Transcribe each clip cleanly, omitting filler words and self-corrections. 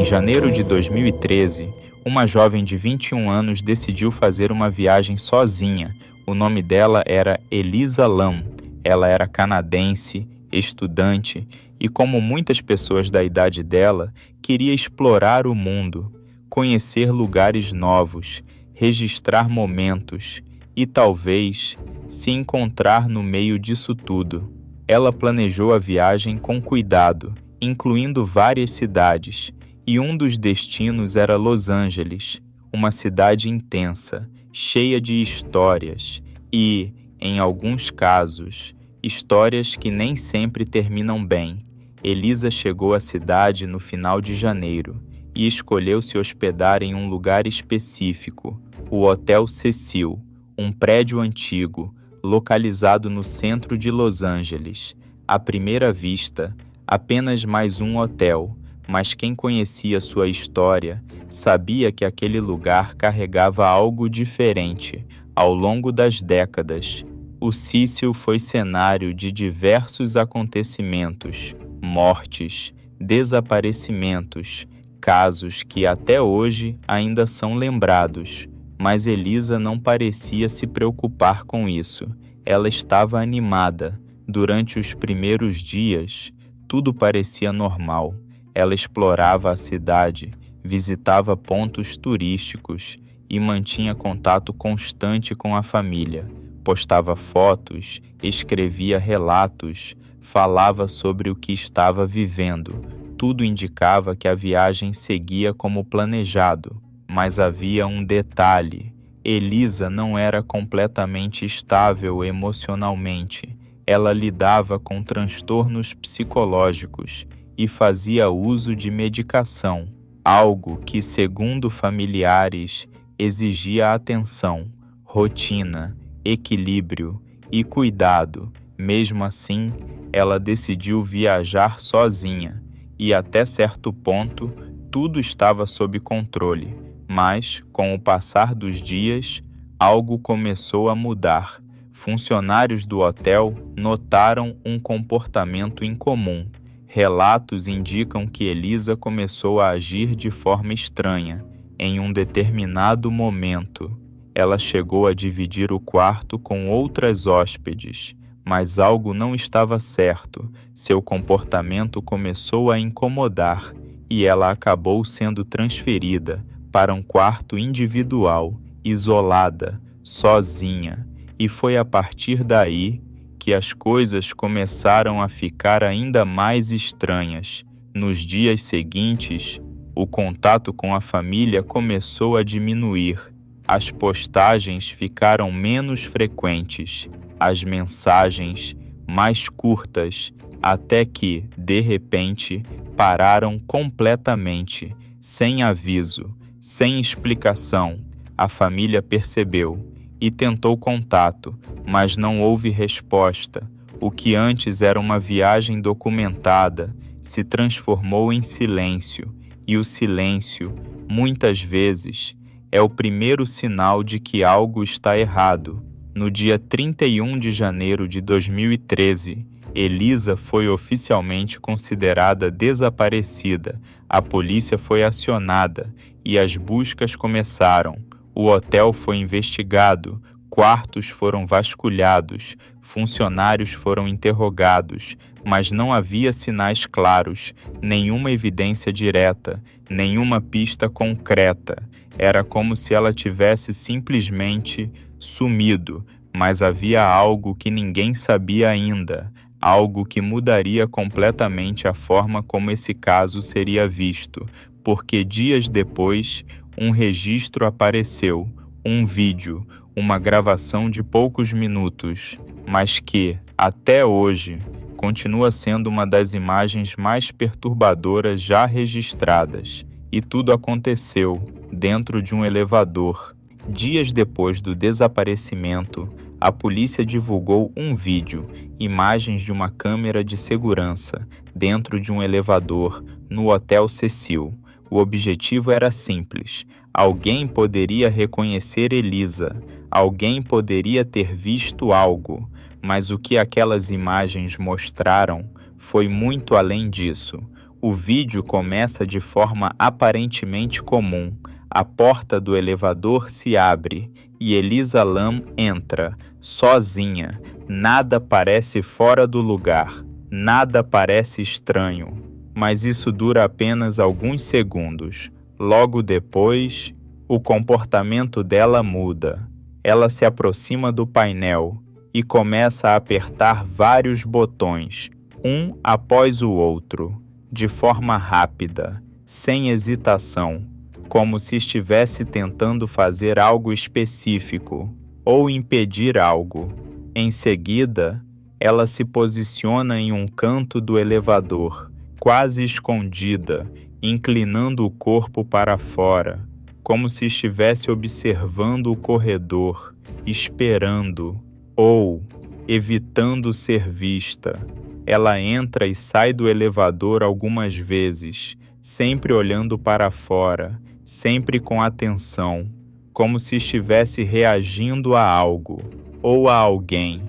janeiro de 2013, uma jovem de 21 anos decidiu fazer uma viagem sozinha. O nome dela era Elisa Lam. Ela era canadense, estudante e, como muitas pessoas da idade dela, queria explorar o mundo, conhecer lugares novos, registrar momentos e, talvez, se encontrar no meio disso tudo. Ela planejou a viagem com cuidado, incluindo várias cidades, e um dos destinos era Los Angeles, uma cidade intensa, cheia de histórias e, em alguns casos, histórias que nem sempre terminam bem. Elisa chegou à cidade no final de janeiro e escolheu se hospedar em um lugar específico, o Hotel Cecil, um prédio antigo, localizado no centro de Los Angeles. À primeira vista, apenas mais um hotel, mas quem conhecia sua história sabia que aquele lugar carregava algo diferente. Ao longo das décadas, o Cecil foi cenário de diversos acontecimentos, mortes, desaparecimentos, casos que até hoje ainda são lembrados. Mas Elisa não parecia se preocupar com isso. Ela estava animada. Durante os primeiros dias, tudo parecia normal. Ela explorava a cidade, visitava pontos turísticos e mantinha contato constante com a família. Postava fotos, escrevia relatos, falava sobre o que estava vivendo. Tudo indicava que a viagem seguia como planejado. Mas havia um detalhe: Elisa não era completamente estável emocionalmente. Ela lidava com transtornos psicológicos e fazia uso de medicação, algo que, segundo familiares, exigia atenção, rotina, equilíbrio e cuidado. Mesmo assim, ela decidiu viajar sozinha e, até certo ponto, tudo estava sob controle. Mas, com o passar dos dias, algo começou a mudar. Funcionários do hotel notaram um comportamento incomum. Relatos indicam que Elisa começou a agir de forma estranha. Em um determinado momento, ela chegou a dividir o quarto com outras hóspedes, mas algo não estava certo. Seu comportamento começou a incomodar e ela acabou sendo transferida para um quarto individual, isolada, sozinha, e foi a partir daí que as coisas começaram a ficar ainda mais estranhas. Nos dias seguintes, o contato com a família começou a diminuir. As postagens ficaram menos frequentes, as mensagens mais curtas, até que, de repente, pararam completamente, sem aviso. Sem explicação. A família percebeu e tentou contato, mas não houve resposta. O que antes era uma viagem documentada se transformou em silêncio, e o silêncio, muitas vezes, é o primeiro sinal de que algo está errado. No dia 31 de janeiro de 2013, Elisa foi oficialmente considerada desaparecida. A polícia foi acionada e as buscas começaram. O hotel foi investigado, quartos foram vasculhados, funcionários foram interrogados, mas não havia sinais claros, nenhuma evidência direta, nenhuma pista concreta. Era como se ela tivesse simplesmente sumido, mas havia algo que ninguém sabia ainda. Algo que mudaria completamente a forma como esse caso seria visto, porque dias depois, um registro apareceu, um vídeo, uma gravação de poucos minutos, mas que, até hoje, continua sendo uma das imagens mais perturbadoras já registradas. E tudo aconteceu dentro de um elevador. Dias depois do desaparecimento, a polícia divulgou um vídeo, imagens de uma câmera de segurança dentro de um elevador no Hotel Cecil. O objetivo era simples: alguém poderia reconhecer Elisa, alguém poderia ter visto algo, mas o que aquelas imagens mostraram foi muito além disso. O vídeo começa de forma aparentemente comum. A porta do elevador se abre e Elisa Lam entra, sozinha. Nada parece fora do lugar, nada parece estranho. Mas isso dura apenas alguns segundos. Logo depois, o comportamento dela muda. Ela se aproxima do painel e começa a apertar vários botões, um após o outro, de forma rápida, sem hesitação, como se estivesse tentando fazer algo específico ou impedir algo. Em seguida, ela se posiciona em um canto do elevador, quase escondida, inclinando o corpo para fora, como se estivesse observando o corredor, esperando ou evitando ser vista. Ela entra e sai do elevador algumas vezes, sempre olhando para fora, sempre com atenção, como se estivesse reagindo a algo ou a alguém,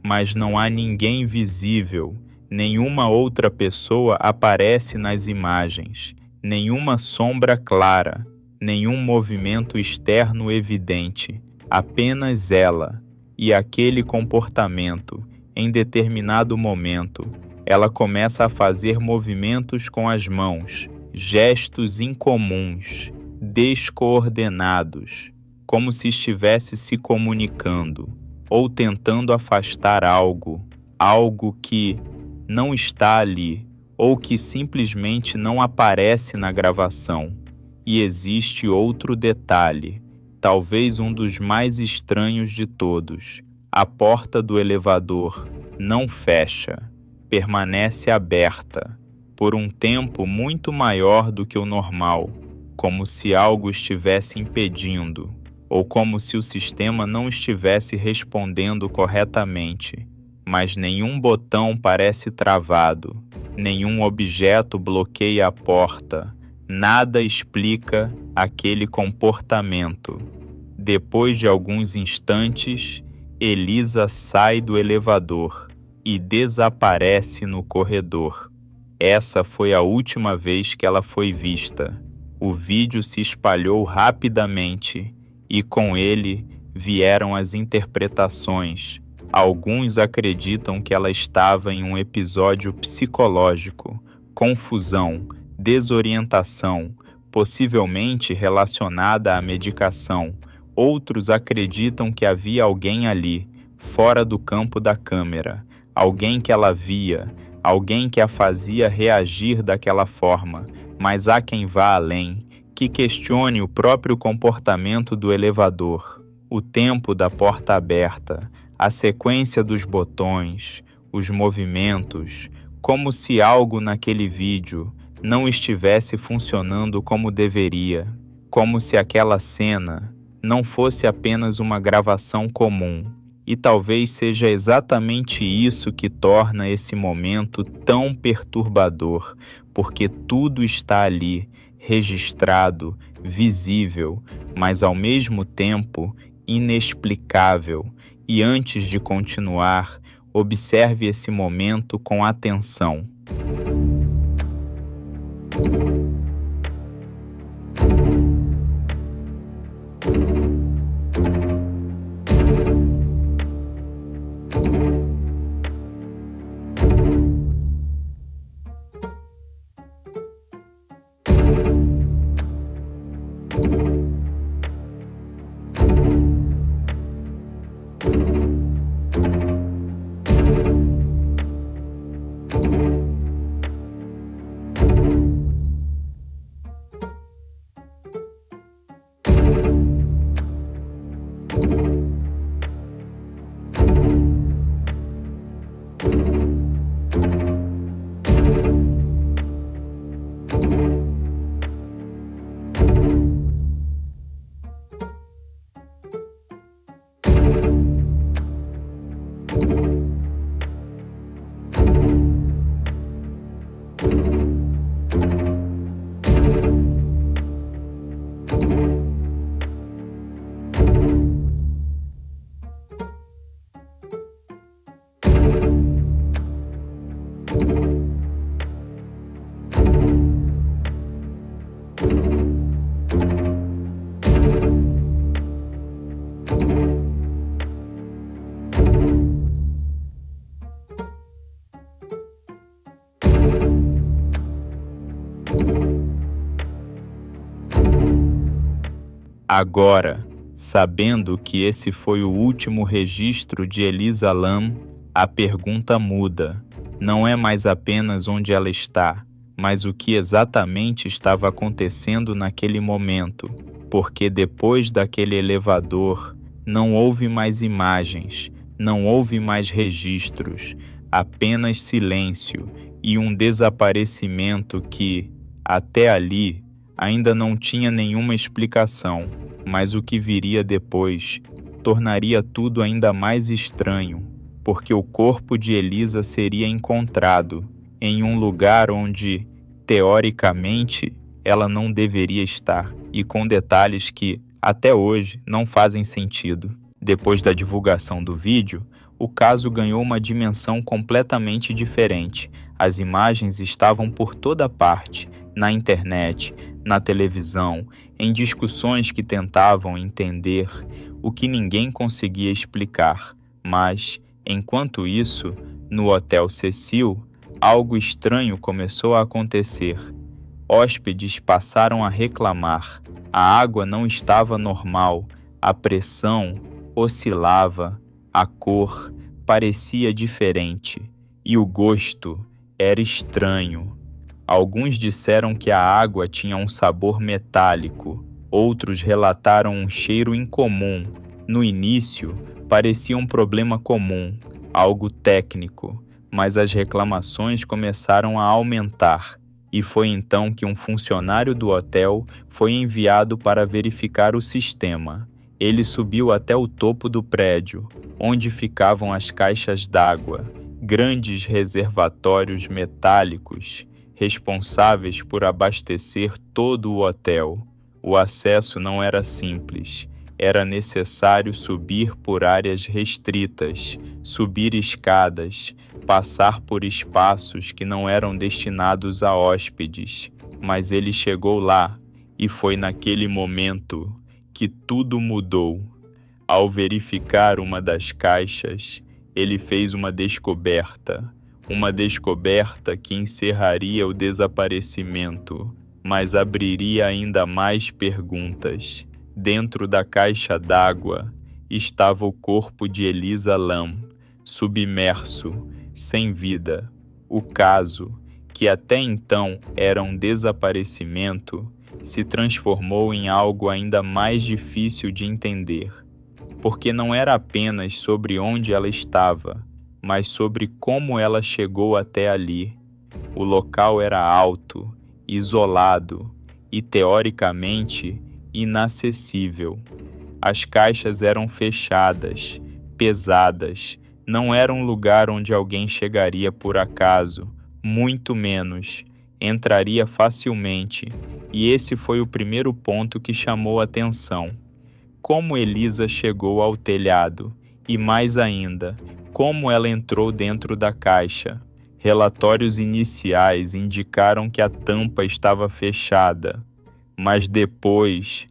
mas não há ninguém visível. Nenhuma outra pessoa aparece nas imagens, nenhuma sombra clara, nenhum movimento externo evidente, apenas ela e aquele comportamento. Em determinado momento, ela começa a fazer movimentos com as mãos, gestos incomuns, descoordenados, como se estivesse se comunicando ou tentando afastar algo que não está ali ou que simplesmente não aparece na gravação. E existe outro detalhe, talvez um dos mais estranhos de todos. A porta do elevador não fecha, permanece aberta, por um tempo muito maior do que o normal, como se algo estivesse impedindo, ou como se o sistema não estivesse respondendo corretamente. Mas nenhum botão parece travado, nenhum objeto bloqueia a porta, nada explica aquele comportamento. Depois de alguns instantes, Elisa sai do elevador e desaparece no corredor. Essa foi a última vez que ela foi vista. O vídeo se espalhou rapidamente e com ele vieram as interpretações. Alguns acreditam que ela estava em um episódio psicológico, confusão, desorientação, possivelmente relacionada à medicação. Outros acreditam que havia alguém ali, fora do campo da câmera, alguém que ela via, alguém que a fazia reagir daquela forma, mas há quem vá além, que questione o próprio comportamento do elevador, o tempo da porta aberta, a sequência dos botões, os movimentos, como se algo naquele vídeo não estivesse funcionando como deveria, como se aquela cena não fosse apenas uma gravação comum. E talvez seja exatamente isso que torna esse momento tão perturbador, porque tudo está ali, registrado, visível, mas ao mesmo tempo inexplicável. E antes de continuar, observe esse momento com atenção. Agora, sabendo que esse foi o último registro de Elisa Lam, a pergunta muda. Não é mais apenas onde ela está, mas o que exatamente estava acontecendo naquele momento, porque depois daquele elevador não houve mais imagens, não houve mais registros, apenas silêncio e um desaparecimento que, até ali, ainda não tinha nenhuma explicação, mas o que viria depois tornaria tudo ainda mais estranho, porque o corpo de Elisa seria encontrado em um lugar onde, teoricamente, ela não deveria estar, e com detalhes que, até hoje, não fazem sentido. Depois da divulgação do vídeo, o caso ganhou uma dimensão completamente diferente. As imagens estavam por toda parte, na internet, na televisão, em discussões que tentavam entender o que ninguém conseguia explicar. Mas, enquanto isso, no Hotel Cecil, algo estranho começou a acontecer. Hóspedes passaram a reclamar. A água não estava normal, a pressão oscilava, a cor parecia diferente e o gosto era estranho. Alguns disseram que a água tinha um sabor metálico, outros relataram um cheiro incomum. No início, parecia um problema comum, algo técnico, mas as reclamações começaram a aumentar. E foi então que um funcionário do hotel foi enviado para verificar o sistema. Ele subiu até o topo do prédio, onde ficavam as caixas d'água, grandes reservatórios metálicos, responsáveis por abastecer todo o hotel. O acesso não era simples. Era necessário subir por áreas restritas, subir escadas, passar por espaços que não eram destinados a hóspedes. Mas ele chegou lá e foi naquele momento que tudo mudou. Ao verificar uma das caixas, ele fez uma descoberta que encerraria o desaparecimento, mas abriria ainda mais perguntas. Dentro da caixa d'água estava o corpo de Elisa Lam, submerso, sem vida. O caso, que até então era um desaparecimento, se transformou em algo ainda mais difícil de entender, porque não era apenas sobre onde ela estava, mas sobre como ela chegou até ali. O local era alto, isolado e, teoricamente, inacessível. As caixas eram fechadas, pesadas, não era um lugar onde alguém chegaria por acaso, muito menos, entraria facilmente, e esse foi o primeiro ponto que chamou a atenção. Como Elisa chegou ao telhado, e mais ainda, como ela entrou dentro da caixa. Relatórios iniciais indicaram que a tampa estava fechada, mas depois,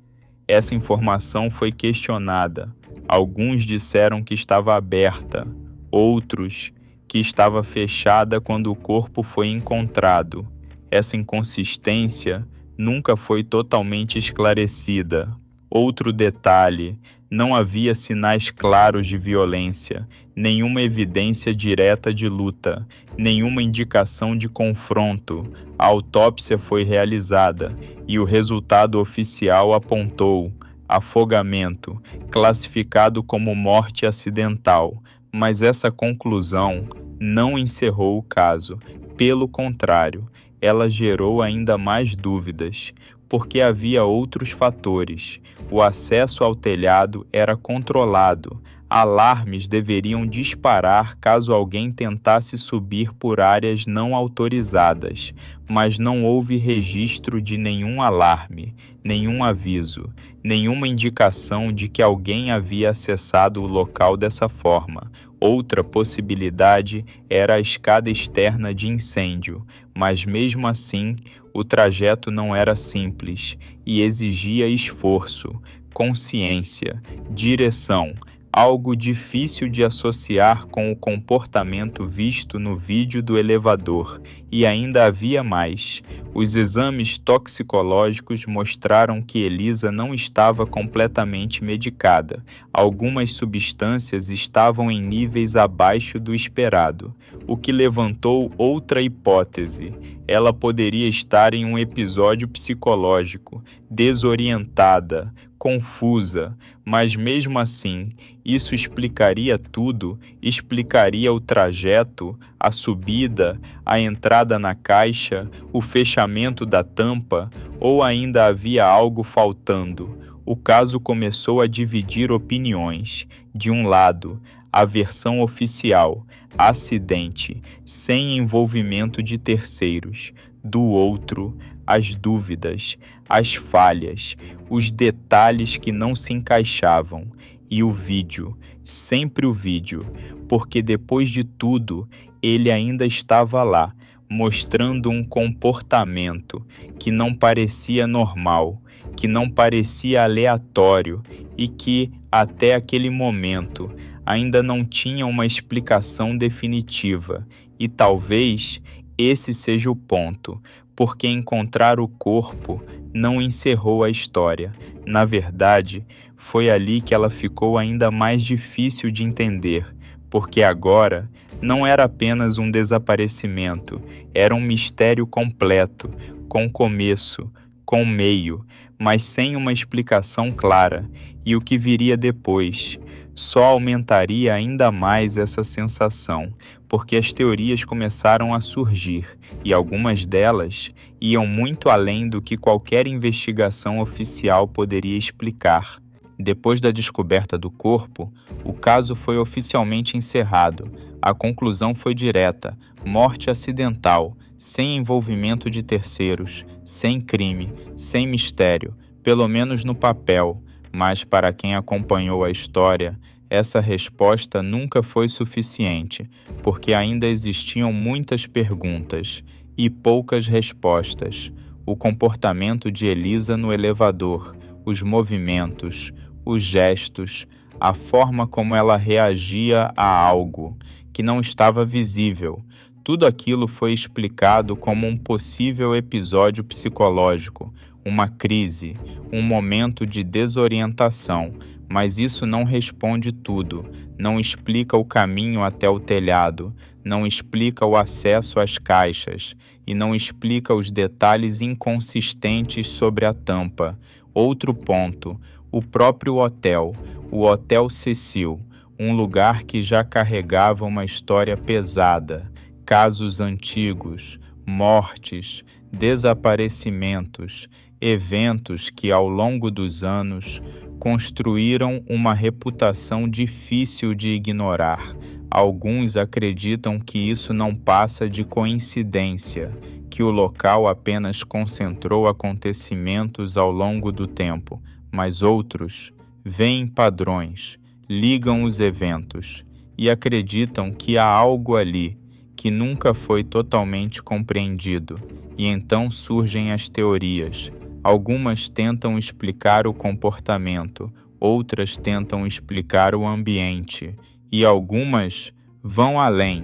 essa informação foi questionada. Alguns disseram que estava aberta, outros que estava fechada quando o corpo foi encontrado. Essa inconsistência nunca foi totalmente esclarecida. Outro detalhe: não havia sinais claros de violência, nenhuma evidência direta de luta, nenhuma indicação de confronto. A autópsia foi realizada e o resultado oficial apontou afogamento, classificado como morte acidental. Mas essa conclusão não encerrou o caso. Pelo contrário, ela gerou ainda mais dúvidas, porque havia outros fatores. O acesso ao telhado era controlado. Alarmes deveriam disparar caso alguém tentasse subir por áreas não autorizadas, mas não houve registro de nenhum alarme, nenhum aviso, nenhuma indicação de que alguém havia acessado o local dessa forma. Outra possibilidade era a escada externa de incêndio, mas mesmo assim, o trajeto não era simples e exigia esforço, consciência, direção, algo difícil de associar com o comportamento visto no vídeo do elevador, e ainda havia mais. Os exames toxicológicos mostraram que Elisa não estava completamente medicada. Algumas substâncias estavam em níveis abaixo do esperado, o que levantou outra hipótese. Ela poderia estar em um episódio psicológico, desorientada, confusa, mas mesmo assim, isso explicaria tudo, explicaria o trajeto, a subida, a entrada na caixa, o fechamento da tampa, ou ainda havia algo faltando? O caso começou a dividir opiniões. De um lado, a versão oficial, acidente, sem envolvimento de terceiros. Do outro, as dúvidas, as falhas, os detalhes que não se encaixavam. E o vídeo, sempre o vídeo, porque depois de tudo, ele ainda estava lá, mostrando um comportamento que não parecia normal, que não parecia aleatório e que, até aquele momento, ainda não tinha uma explicação definitiva. E talvez esse seja o ponto, porque encontrar o corpo não encerrou a história. Na verdade, foi ali que ela ficou ainda mais difícil de entender, porque agora não era apenas um desaparecimento, era um mistério completo, com começo, com meio, mas sem uma explicação clara. E o que viria depois só aumentaria ainda mais essa sensação, porque as teorias começaram a surgir, e algumas delas iam muito além do que qualquer investigação oficial poderia explicar. Depois da descoberta do corpo, o caso foi oficialmente encerrado. A conclusão foi direta: morte acidental, sem envolvimento de terceiros, sem crime, sem mistério, pelo menos no papel. Mas para quem acompanhou a história, essa resposta nunca foi suficiente, porque ainda existiam muitas perguntas e poucas respostas. O comportamento de Elisa no elevador, os movimentos, os gestos, a forma como ela reagia a algo que não estava visível. Tudo aquilo foi explicado como um possível episódio psicológico, uma crise, um momento de desorientação, mas isso não responde tudo, não explica o caminho até o telhado, não explica o acesso às caixas e não explica os detalhes inconsistentes sobre a tampa. Outro ponto, o próprio hotel, o Hotel Cecil, um lugar que já carregava uma história pesada, casos antigos, mortes, desaparecimentos, eventos que ao longo dos anos construíram uma reputação difícil de ignorar. Alguns acreditam que isso não passa de coincidência, que o local apenas concentrou acontecimentos ao longo do tempo, mas outros veem padrões, ligam os eventos e acreditam que há algo ali que nunca foi totalmente compreendido, e então surgem as teorias. Algumas tentam explicar o comportamento, outras tentam explicar o ambiente, e algumas vão além.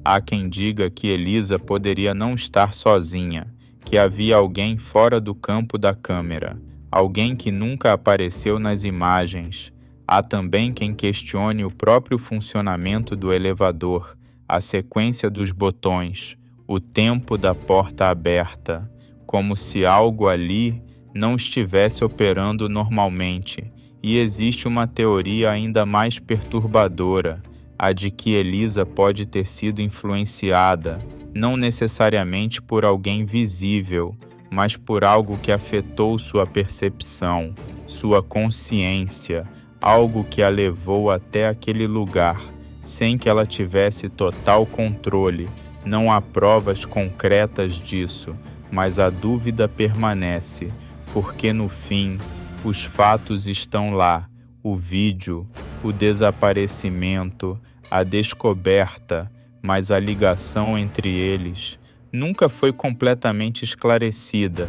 Há quem diga que Elisa poderia não estar sozinha, que havia alguém fora do campo da câmera, alguém que nunca apareceu nas imagens. Há também quem questione o próprio funcionamento do elevador, a sequência dos botões, o tempo da porta aberta, como se algo ali não estivesse operando normalmente. E existe uma teoria ainda mais perturbadora, a de que Elisa pode ter sido influenciada, não necessariamente por alguém visível, mas por algo que afetou sua percepção, sua consciência, algo que a levou até aquele lugar, sem que ela tivesse total controle. Não há provas concretas disso, mas a dúvida permanece, porque no fim, os fatos estão lá: o vídeo, o desaparecimento, a descoberta, mas a ligação entre eles nunca foi completamente esclarecida.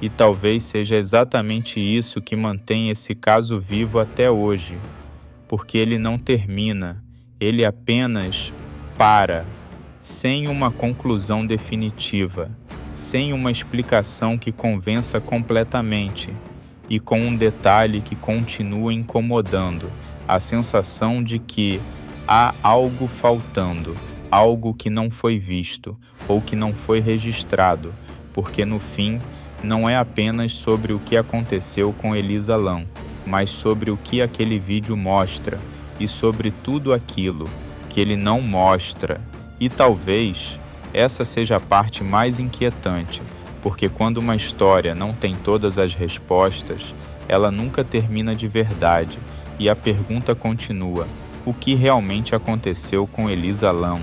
E talvez seja exatamente isso que mantém esse caso vivo até hoje, porque ele não termina, ele apenas para, sem uma conclusão definitiva, sem uma explicação que convença completamente, e com um detalhe que continua incomodando, a sensação de que há algo faltando, algo que não foi visto ou que não foi registrado, porque no fim não é apenas sobre o que aconteceu com Elisa Lam, mas sobre o que aquele vídeo mostra e sobre tudo aquilo que ele não mostra. E talvez essa seja a parte mais inquietante, porque quando uma história não tem todas as respostas, ela nunca termina de verdade e a pergunta continua: o que realmente aconteceu com Elisa Lam?